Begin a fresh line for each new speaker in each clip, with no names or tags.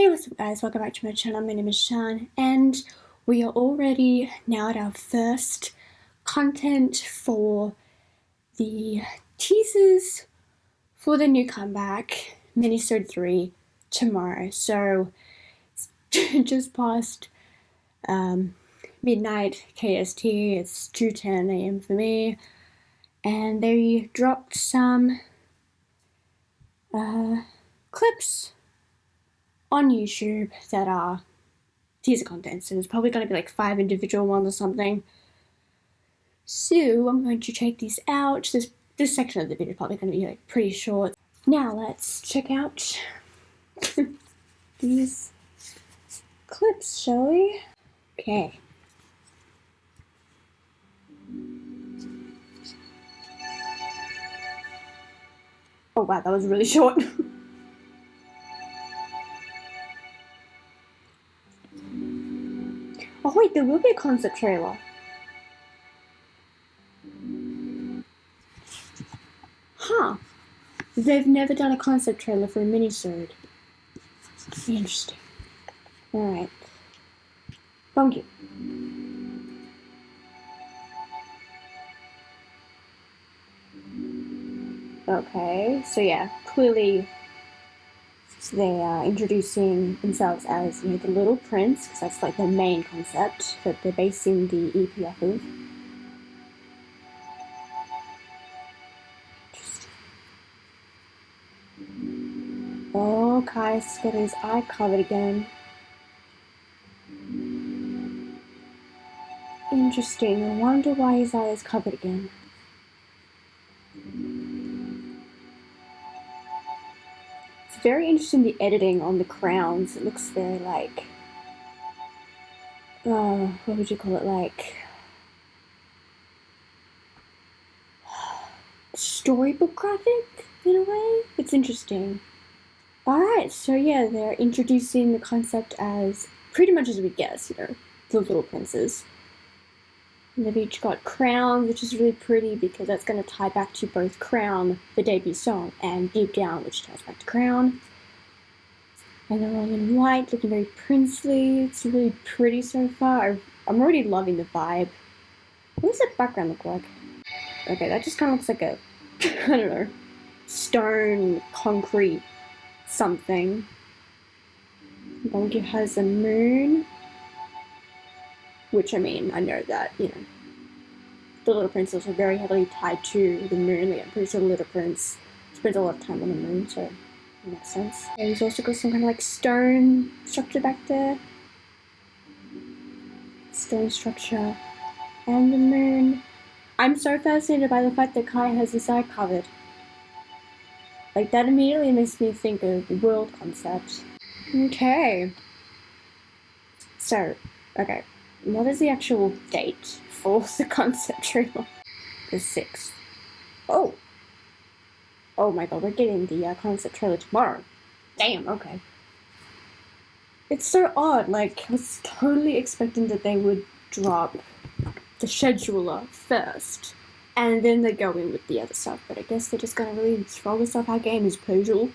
Hey, what's up guys, welcome back to my channel. My name is Shan and we are already now at our first content for the teasers for the new comeback, minisode3, tomorrow. So it's just past midnight KST, it's 2:10 AM for me, and they dropped some clips on YouTube that are teaser content, so there's probably going to be like 5 individual ones or something. So I'm going to check these out. This section of the video is probably going to be like pretty short. Now let's check out these clips, shall we? Okay. Oh wow, that was really short. Oh wait, there will be a concept trailer. Huh. They've never done a concept trailer for a minisode. Interesting. Alright. Thank you. Okay, so yeah, clearly they are introducing themselves as, you know, the Little Prince, because that's like the main concept that they're basing the EP off of. Interesting. Oh, Kai's got his eye covered again. Interesting. I wonder why his eye is covered again. It's very interesting, the editing on the crowns. It looks very like, what would you call it, like storybook graphic in a way. It's interesting. Alright, so yeah, they're introducing the concept as pretty much as we guess, you know, the little princes. And they've each got crowns, which is really pretty because that's going to tie back to both Crown, the debut song, and Deep Down, which ties back to Crown. And they're all in white, looking very princely. It's really pretty so far. I'm already loving the vibe. What does that background look like? Okay, that just kind of looks like a, I don't know, stone, concrete something. Donkey has a moon, which, I mean, I know that, you know, the Little Princess are very heavily tied to the moon. Like, I'm pretty sure the Little Prince spends a lot of time on the moon, so it makes sense. And he's also got some kind of like stone structure back there. Stone structure. And the moon. I'm so fascinated by the fact that Kai has his eye covered. Like, that immediately makes me think of the world concept. Okay. So, okay. What is the actual date for the concept trailer? The 6th. Oh! Oh my god, we're getting the concept trailer tomorrow. Damn, okay. It's so odd, like, I was totally expecting that they would drop the scheduler first, and then they go in with the other stuff, but I guess they're just gonna really throw this off our game as usual.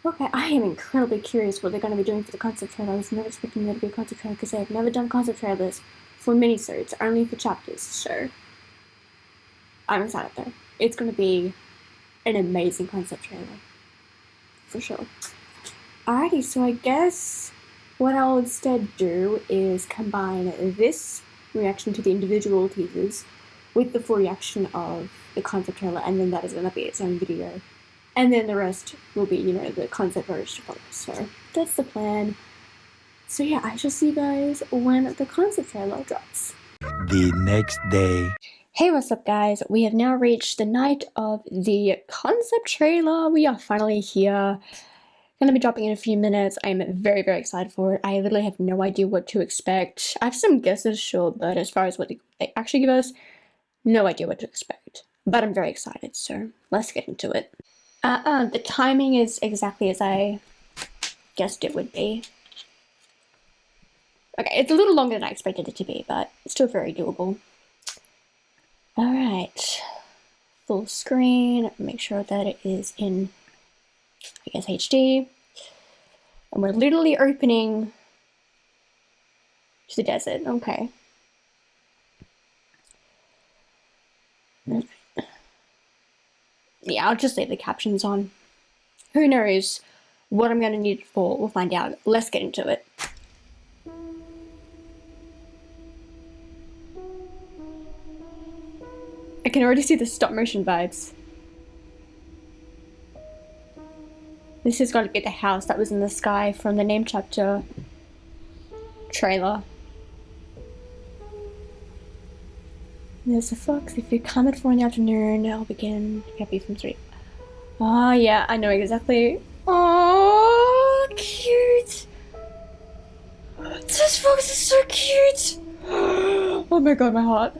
Okay, I am incredibly curious what they're going to be doing for the concept trailer. I was never expecting there to be a concept trailer because they've never done concept trailers for minisodes, only for chapters, so I'm excited though. It's going to be an amazing concept trailer, for sure. Alrighty, so I guess what I'll instead do is combine this reaction to the individual teasers with the full reaction of the concept trailer, and then that is going to be its own video. And then the rest will be, you know, the concept version to follow. So that's the plan. So yeah, I shall see you guys when the concept trailer drops.
The next day.
Hey, what's up guys? We have now reached the night of the concept trailer. We are finally here. Gonna be dropping in a few minutes. I am very, very excited for it. I literally have no idea what to expect. I have some guesses, sure, but as far as what they actually give us, no idea what to expect. But I'm very excited, so let's get into it. The timing is exactly as I guessed it would be. Okay, it's a little longer than I expected it to be, but it's still very doable. Alright. Full screen. Make sure that it is in, I guess, HD. And we're literally opening to the desert. Okay. Yeah, I'll just leave the captions on. Who knows what I'm going to need it for? We'll find out. Let's get into it. I can already see the stop motion vibes. This has got to be the house that was in the sky from the name chapter trailer. There's a fox. If you come at 4 in the afternoon, I'll begin. Happy from 3. Oh, yeah, I know exactly. Oh, cute. This fox is so cute. Oh my god, my heart.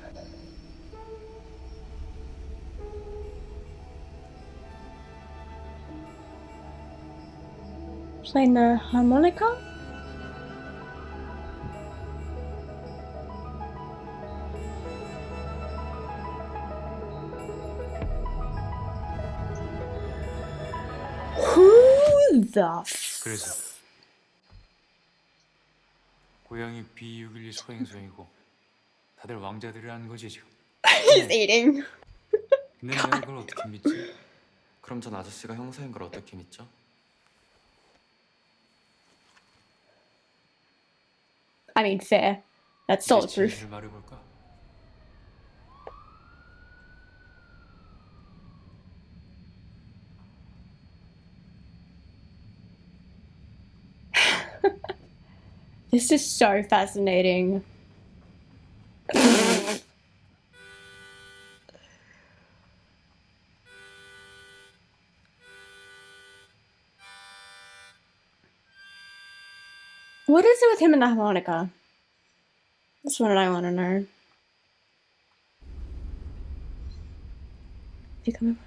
Playing the harmonica? Who the
그래서 고양이 B612 소행성이고 다들 왕자들이라는 거지 지금.
He's eating.
근데 내가 그걸 어떻게 믿지?
그럼 전 아저씨가 형사인 걸 어떻게 믿죠?
I mean, fair. That's solid proof.
진실을 말해볼까?
This is so fascinating. What is it with him and the harmonica? That's what I want to know. You coming?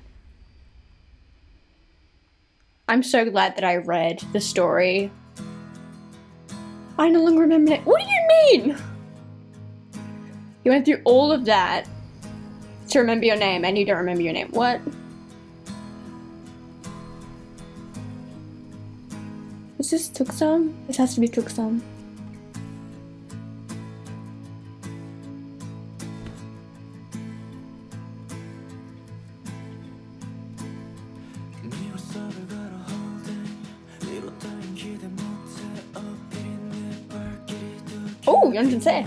I'm so glad that I read the story. I no longer remember it. What do you mean? You went through all of that to remember your name and you don't remember your name. What? Is this Tuksum? This has to be Tuksum. Oh, 연준세.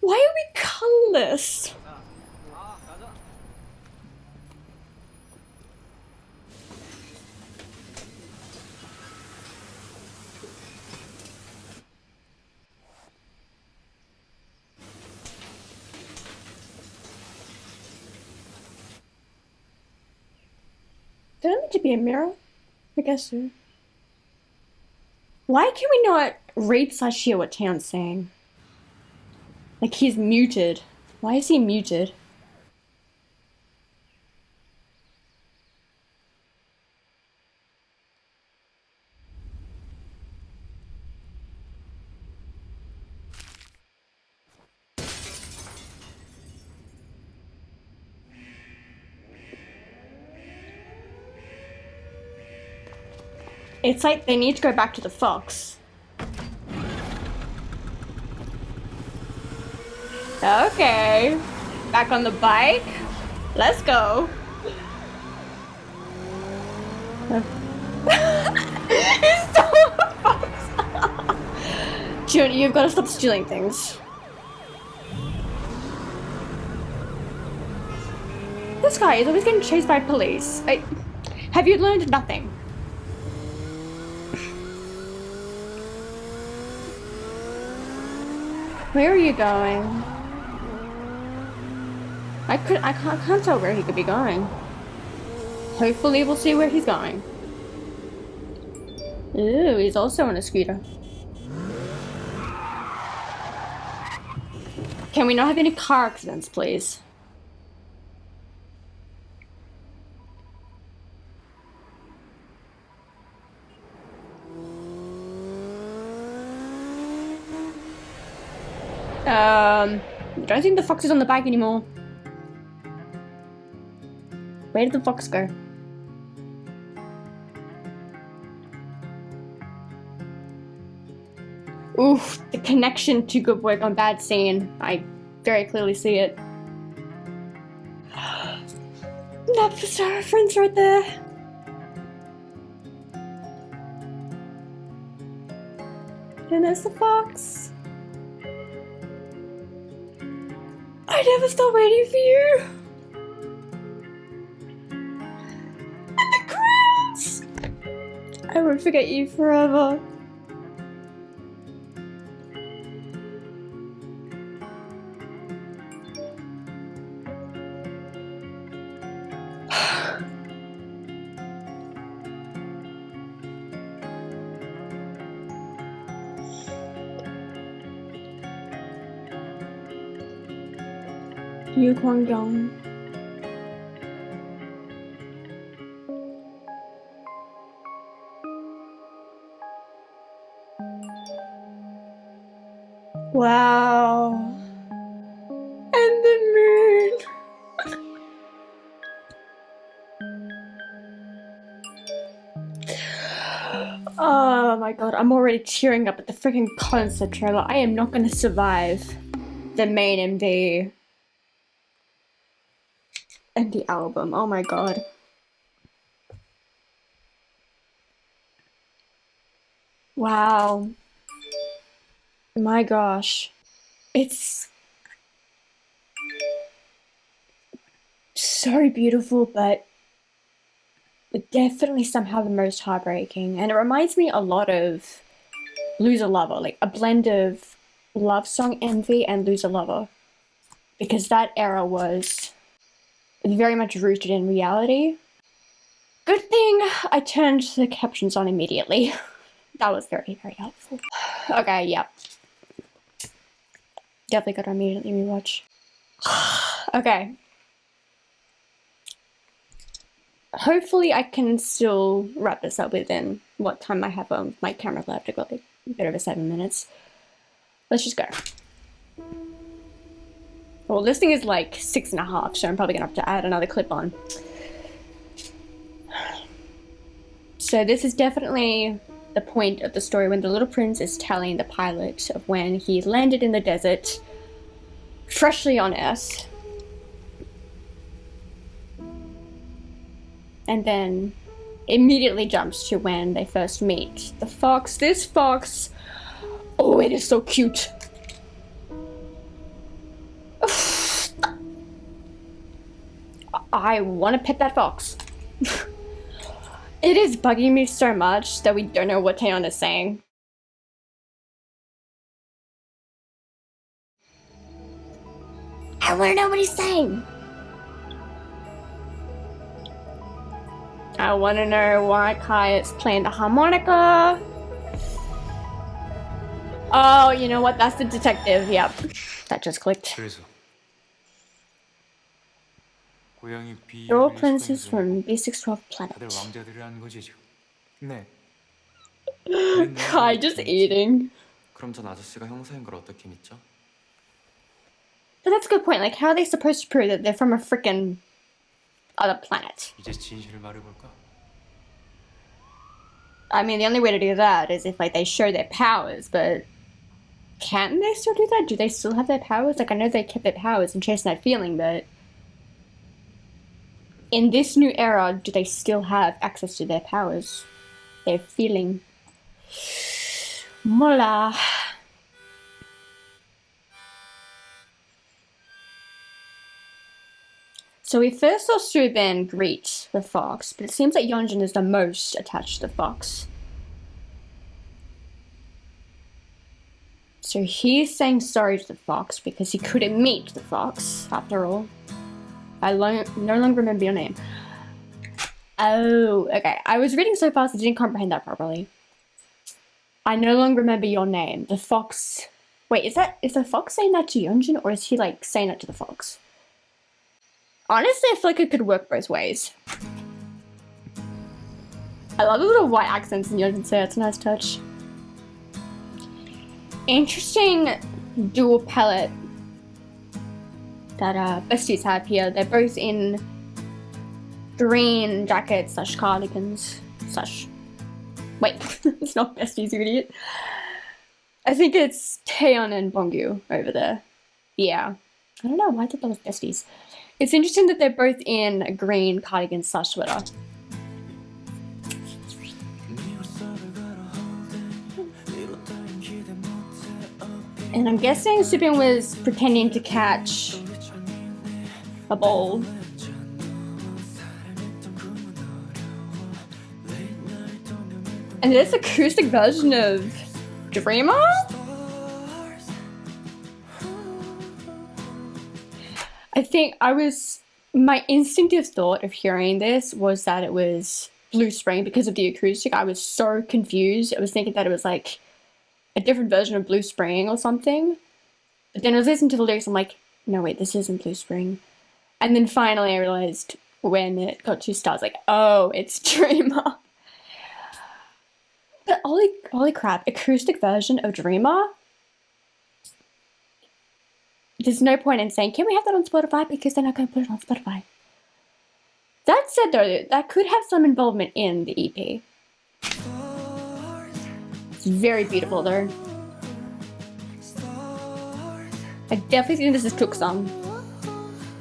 Why are we colorless? Did I need to be a mirror? I guess so. Why can we not read slash hear what Tan's saying? Like, he's muted. Why is he muted? It's like they need to go back to the fox. Okay. Back on the bike. Let's go. He stole the fox. June, you've got to stop stealing things. This guy is always getting chased by police. Have you learned nothing? Where are you going? I can't tell where he could be going. Hopefully we'll see where he's going. Ooh, he's also on a scooter. Can we not have any car accidents, please? I don't think the fox is on the bike anymore. Where did the fox go? Oof, the connection to Good Work on Bad Scene. I very clearly see it. That's the reference right there. And there's the fox. I never stop waiting for you. And the crowns. I won't forget you forever. Yu Kwang-yong. Wow. And the moon. Oh my god, I'm already tearing up at the freaking concert trailer. I am not gonna survive the main MD album. Oh my god. Wow. My gosh. It's so beautiful, but definitely somehow the most heartbreaking. And it reminds me a lot of Loser Lover, like a blend of Love Song Envy and Loser Lover. Because that era was very much rooted in reality. Good thing I turned the captions on immediately. That was very, very helpful. Okay, yeah. Definitely gotta immediately rewatch. Okay. Hopefully I can still wrap this up within what time I have on my camera left. I got like a bit over 7 minutes. Let's just go. Well, this thing is like 6.5, so I'm probably gonna have to add another clip on. So this is definitely the point of the story when the little prince is telling the pilot of when he landed in the desert, freshly on Earth. And then immediately jumps to when they first meet the fox. This fox, oh, it is so cute. I want to pet that fox. It is bugging me so much that we don't know what Taeyeon is saying. I want to know what he's saying. I want to know why Kai is playing the harmonica. Oh, you know what? That's the detective. Yep. That just clicked.
그래서 고양이
They're all
비유를
princes
소행소행하고
from B612
다들
planet.
왕자들이라는 거지 지금. 네.
Kai just eating.
그럼 전 아저씨가 형사인 걸 어떻게 믿죠?
But that's a good point. Like, how are they supposed to prove that they're from a freaking other planet?
이제 진실을 말해볼까?
I mean, the only way to do that is if, like, they show their powers, but can they still do that? Do they still have their powers? Like, I know they kept their powers and chasing that feeling, but in this new era, do they still have access to their powers? Their feeling? Mola. So we first saw Suben greet the fox, but it seems like Yeonjun is the most attached to the fox. So he's saying sorry to the fox because he couldn't meet the fox, after all. I no longer remember your name. Oh, okay. I was reading so fast I didn't comprehend that properly. I no longer remember your name. The fox. Wait, is the fox saying that to Yeonjun, or is he like saying that to the fox? Honestly, I feel like it could work both ways. I love the little white accents in Yeonjun, so it's a nice touch. Interesting dual palette that besties have here. They're both in green jackets slash cardigans slash. Wait, it's not besties, you idiot. I think it's Taeyeon and Bongyu over there. Yeah. I don't know why I thought that was besties. It's interesting that they're both in a green cardigan slash sweater. And I'm guessing Subin was pretending to catch a ball. And this acoustic version of Dreamer? I think my instinctive thought of hearing this was that it was Blue Spring because of the acoustic. I was so confused. I was thinking that it was like a different version of Blue Spring or something. But then I was listening to the lyrics, I'm like, no wait, this isn't Blue Spring. And then finally I realized when it got 2 stars, like, oh, it's Dreamer. But holy crap, acoustic version of Dreamer? There's no point in saying, can we have that on Spotify? Because they're not going to put it on Spotify. That said though, that could have some involvement in the EP. It's very beautiful though. I definitely think this is Took song.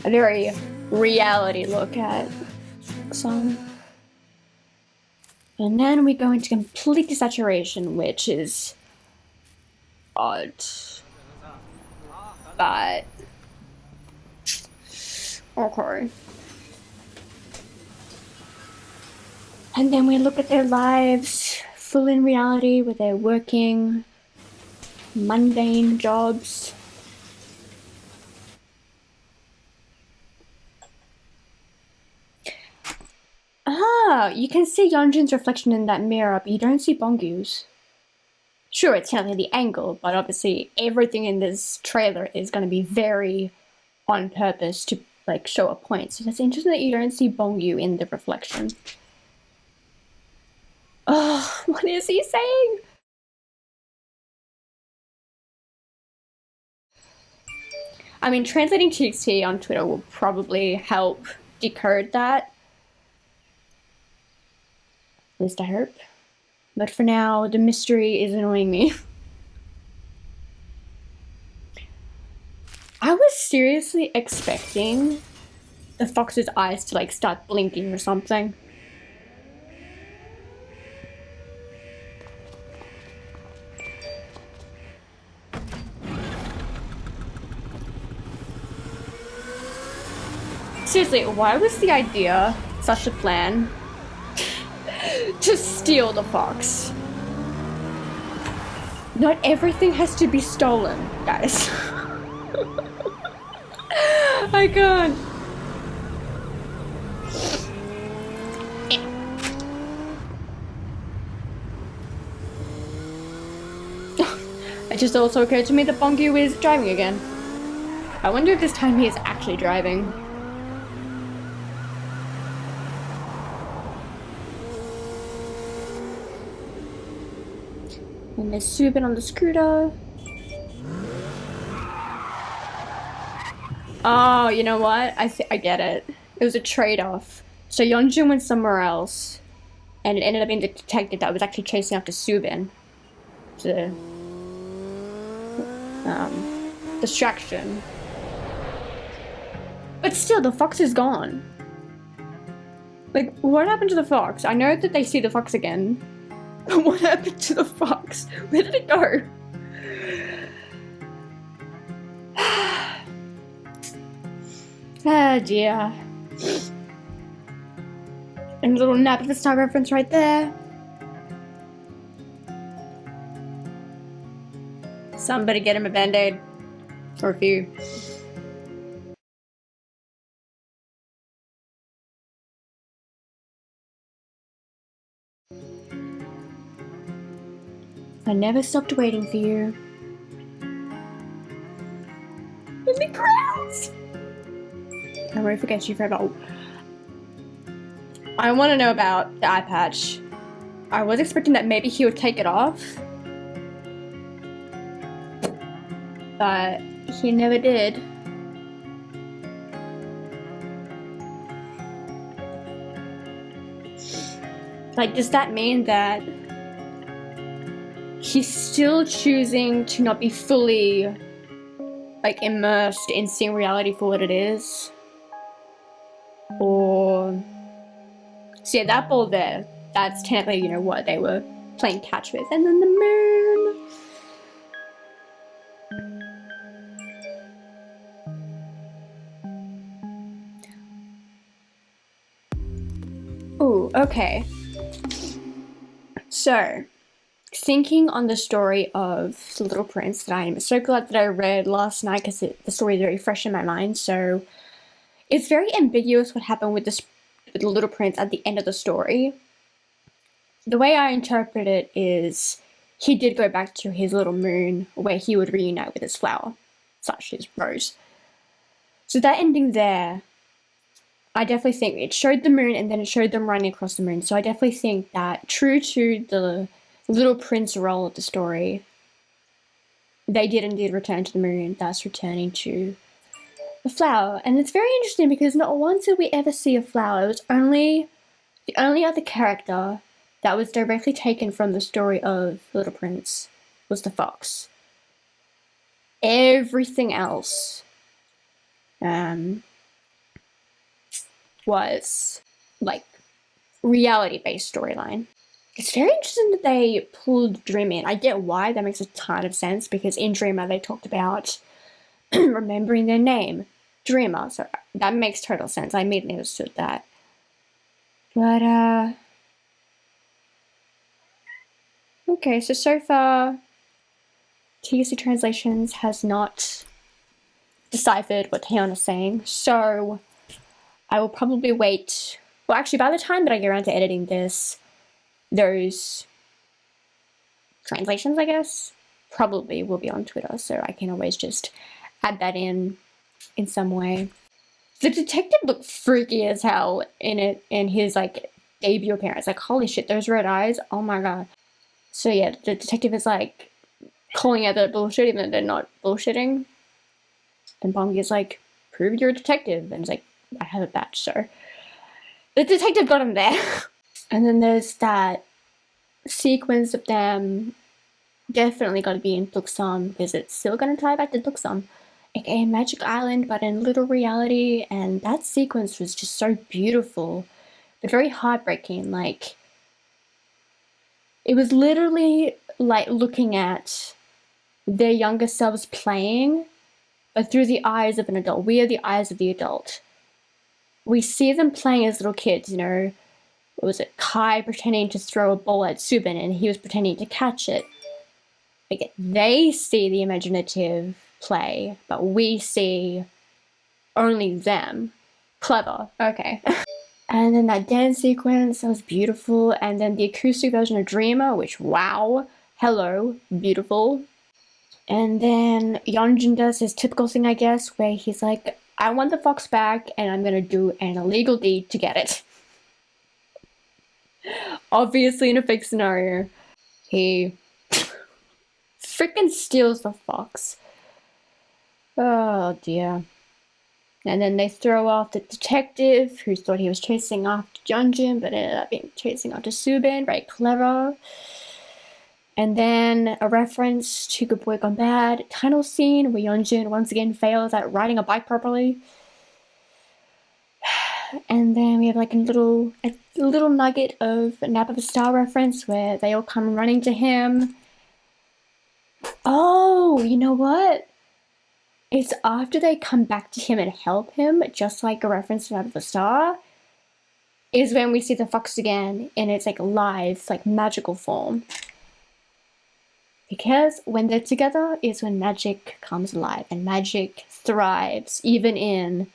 A very reality look at song. And then we go into complete desaturation, which is odd. But okay. And then we look at their lives, full in reality, where they're working mundane jobs. Ah, you can see Yeonjun's reflection in that mirror, but you don't see Bongyu's. Sure, it's technically the angle, but obviously everything in this trailer is going to be very on purpose to like show a point. So it's interesting that you don't see Bongyu in the reflection. Oh, what is he saying? I mean, translating TXT on Twitter will probably help decode that. At least I hope. But for now, the mystery is annoying me. I was seriously expecting the fox's eyes to like start blinking or something. Seriously, why was the idea such a plan to steal the fox? Not everything has to be stolen, guys. I can't. It just also occurred to me that Bongyu is driving again. I wonder if this time he is actually driving. And there's Subin on the scooter. Oh, you know what? I get it. It was a trade-off. So Yeonjun went somewhere else, and it ended up being the detective that was actually chasing after Subin. The distraction. But still, the fox is gone. Like, what happened to the fox? I know that they see the fox again. But what happened to the fox? Where did it go? Ah, dear. And a little nap of the star reference right there. Somebody get him a band-aid. Or a few. I never stopped waiting for you. Give me crowns! I won't forget you forever. Oh. I want to know about the eye patch. I was expecting that maybe he would take it off, but he never did. Like, does that mean that he's still choosing to not be fully, like, immersed in seeing reality for what it is? Or... So yeah, that ball there, that's technically, you know, what they were playing catch with. And then the moon! Ooh, okay. So, thinking on the story of The Little Prince that I am so glad that I read last night because the story is very fresh in my mind. So, it's very ambiguous what happened with the Little Prince at the end of the story. The way I interpret it is he did go back to his little moon where he would reunite with his flower, such his rose. So that ending there, I definitely think it showed the moon and then it showed them running across the moon. So I definitely think that true to the Little Prince role of the story, they did indeed return to the moon, thus returning to the flower. And it's very interesting because not once did we ever see a flower. It was the only other character that was directly taken from the story of Little Prince was the fox. Everything else was like reality-based storyline. It's very interesting that they pulled Dream in. I get why, that makes a ton of sense, because in Dreamer they talked about remembering their name, Dreamer, so that makes total sense. I immediately understood that. But, okay, so far, TXT Translations has not deciphered what Taeyeon is saying, so I will probably wait. Well, actually, by the time that I get around to editing this, those translations, I guess, probably will be on Twitter, so I can always just add that in some way. The detective looked freaky as hell in his, like, debut appearance. Like, holy shit, those red eyes, oh my god. So yeah, the detective is, like, calling out that bullshit, even though they're not bullshitting. And Bongi is like, prove you're a detective. And he's like, I have a badge, sir. The detective got him there. And then there's that sequence of them definitely got to be in Tucson because it's still going to tie back to Tucson, aka Magic Island, but in little reality. And that sequence was just so beautiful, but very heartbreaking. Like, it was literally like looking at their younger selves playing, but through the eyes of an adult. We are the eyes of the adult. We see them playing as little kids, you know. What was it? Kai pretending to throw a ball at Subin and he was pretending to catch it. Like, they see the imaginative play, but we see only them. Clever. Okay. And then that dance sequence, that was beautiful. And then the acoustic version of Dreamer, which, wow. Hello. Beautiful. And then Yeonjun does his typical thing, I guess, where he's like, I want the fox back and I'm gonna do an illegal deed to get it. Obviously in a fake scenario. He freaking steals the fox. Oh dear. And then they throw off the detective who thought he was chasing after Yeonjun but ended up being chasing after Subin. Very clever. And then a reference to Good Boy Gone Bad tunnel scene where Yeonjun once again fails at riding a bike properly. And then we have like a little nugget of a Nap of a Star reference where they all come running to him. Oh, you know what? It's after they come back to him and help him, just like a reference to Nap of a Star, is when we see the fox again in its like live, like magical form. Because when they're together is when magic comes alive and magic thrives, even in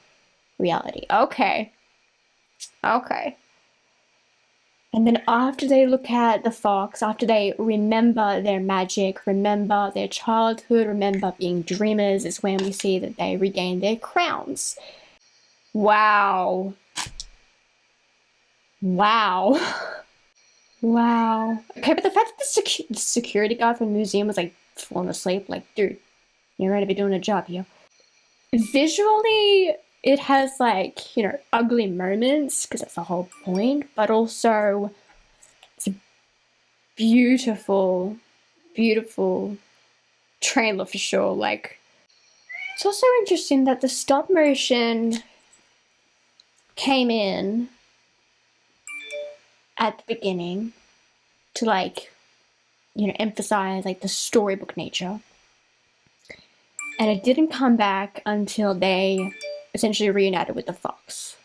reality. Okay. Okay. And then after they look at the fox, after they remember their magic, remember their childhood, remember being dreamers, is when we see that they regain their crowns. Wow. Wow. Wow. Okay, but the fact that the security guard from the museum was like falling asleep, like, dude, you're ready to be doing a job here. Visually, it has like, you know, ugly moments, because that's the whole point, but also it's a beautiful, beautiful trailer for sure. Like, it's also interesting that the stop motion came in at the beginning to, like, you know, emphasize like the storybook nature. And it didn't come back until they essentially reunited with the fox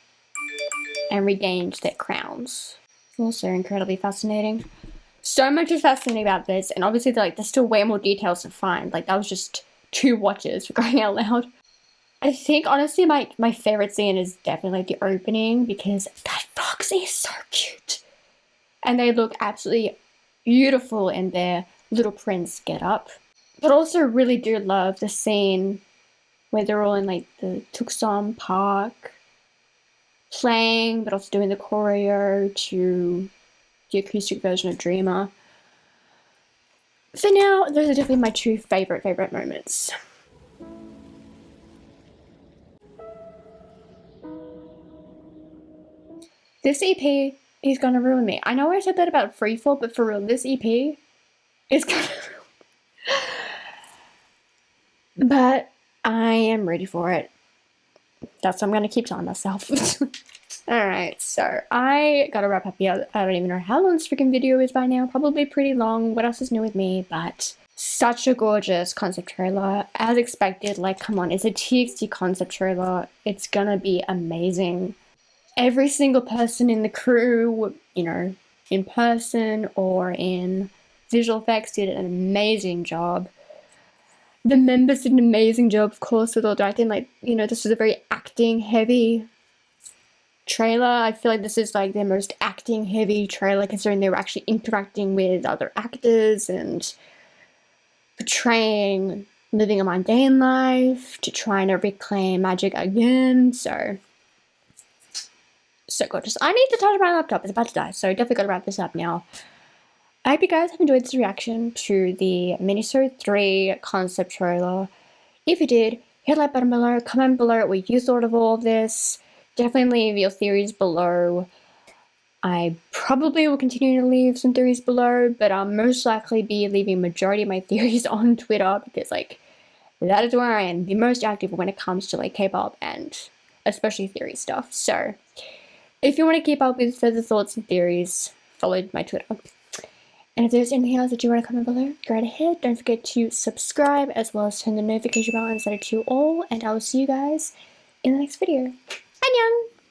and regained their crowns. Also incredibly fascinating. So much is fascinating about this, and obviously there's still way more details to find. Like, that was just 2 watches for crying out loud. I think honestly my favorite scene is definitely like the opening, because that fox is so cute. And they look absolutely beautiful in their little prince getup. But also really do love the scene where they're all in like the Tucson Park playing, but also doing the choreo to the acoustic version of Dreamer. For now, those are definitely my 2 favorite moments. This EP is gonna ruin me. I know I said that about Freefall, but for real, this EP is gonna ruin me. But I am ready for it. That's what I'm gonna keep telling myself. Alright, so I gotta wrap up here. I don't even know how long this freaking video is by now. Probably pretty long. What else is new with me? But such a gorgeous concept trailer. As expected, like, come on, it's a TXT concept trailer. It's gonna be amazing. Every single person in the crew, you know, in person or in visual effects, did an amazing job. The members did an amazing job, of course, with all directing. Like, you know, this was a very acting heavy trailer. I feel like this is like their most acting heavy trailer, considering they were actually interacting with other actors and portraying living a mundane life to trying to reclaim magic again. So gorgeous. I need to touch my laptop. It's about to die, so definitely gotta wrap this up now. I hope you guys have enjoyed this reaction to the minisode 3 concept trailer. If you did, hit the like button below, comment below what you thought of all of this. Definitely leave your theories below. I probably will continue to leave some theories below, but I'll most likely be leaving majority of my theories on Twitter, because like that is where I am the most active when it comes to like K-pop and especially theory stuff. So if you want to keep up with further thoughts and theories, follow my Twitter. And if there's anything else that you want to comment below, go right ahead. Don't forget to subscribe, as well as turn the notification bell and set it to all. And I will see you guys in the next video. Annyeong!